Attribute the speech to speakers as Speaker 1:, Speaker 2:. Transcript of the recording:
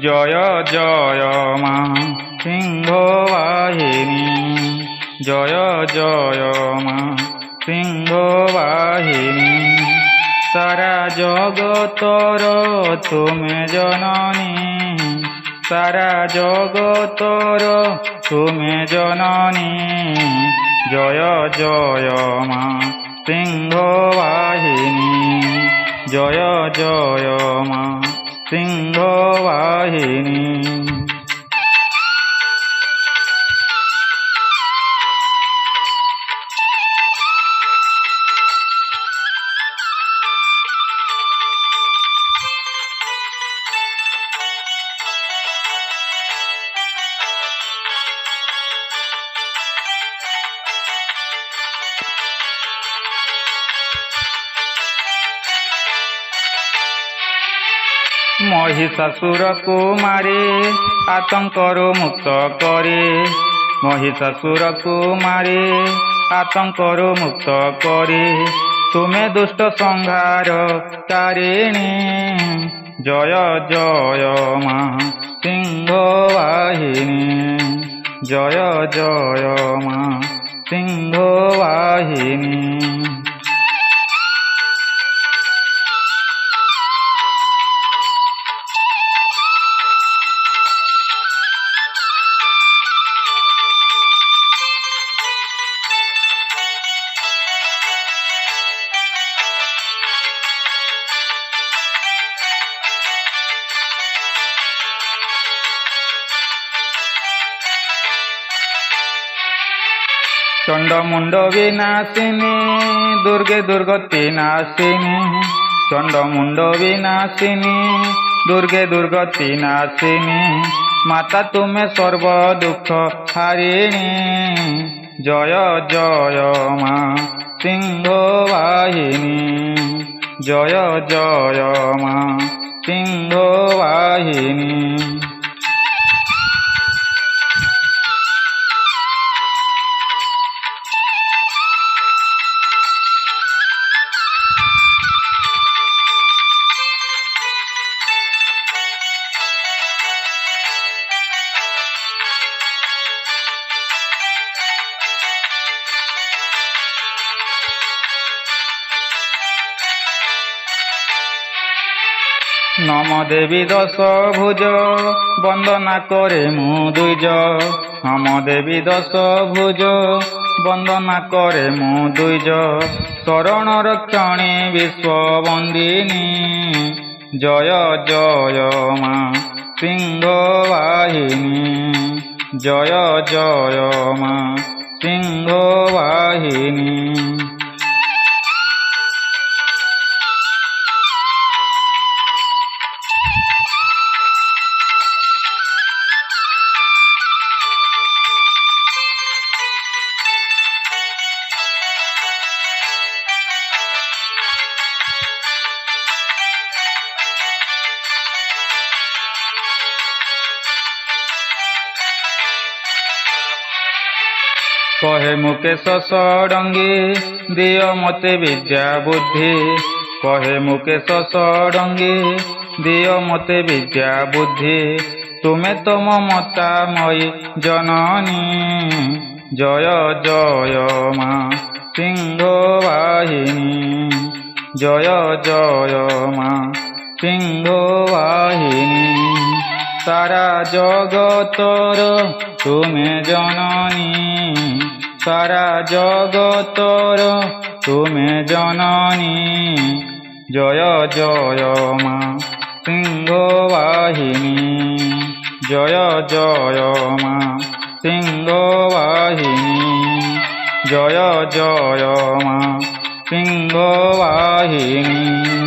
Speaker 1: জয় জয় মা সিংহ বাহিনী, জয় জয় মা সিংহ বাহিনী। সারা জগতর তুমি জননী, সারা জগতর তুমি জননী। জয় জয় মা সিংহ বাহিনী, জয় জয় মা সিংহ বাহিনী। মহিষাসুরକୁ ମାରି ଆତଙ୍କରୁ ମୁକ୍ତ କରି, ମହିଷାସୁରକୁ ମାରି ଆତଙ୍କରୁ ମୁକ୍ତ କରି, ତୁମେ ଦୁଷ୍ଟ ସଂହାର ତାରିଣୀ। ଜୟ ଜୟ ମା ସିଂହ ବାହିନୀ, ଜୟ ଜୟ ମା ସିଂହ ବାହିନୀ। চণ্ডমুণ্ড বিনাশিনী দুর্গে দুর্গতি নাশিনী, চণ্ডমুণ্ড বিনাশিনী দুর্গে দুর্গতি নাশিনী। মাতা তুমি সর্ব দুঃখ হারিণী। জয় জয় মা সিংহ বাহিনী, জয় জয় মা সিংহ বাহিনী। নম দেবী দশ ভুজ বন্দনা করে মু দ্বিজ, নম দেবী দশ ভুজ বন্দনা করে মু দ্বিজ। শরণ রক্ষণী বিশ্ববন্দিনী, জয় জয় মা সিংহ বাহিনী, জয় জয় মা সিংহ বাহিনী। কহে মুকেশ ষড়ঙ্গী দিয় মতে বিদ্যা বুদ্ধি, কহে মুকেশ ষড়ঙ্গী দিয় মতে বিদ্যা বুদ্ধি। তুমি তো মমতাময়ী জননী, জয় জয় মা সিংহ বাহিনী, জয় জয় মা সিংহ বাহিনী। সারা জগতর তুমি জননী, সারা জগতর তুমি জননী। জয় জয় মা সিংহ বাহিনী, জয় জয় মা সিংহ বাহিনী, জয় জয় মা সিংহ বাহিনী।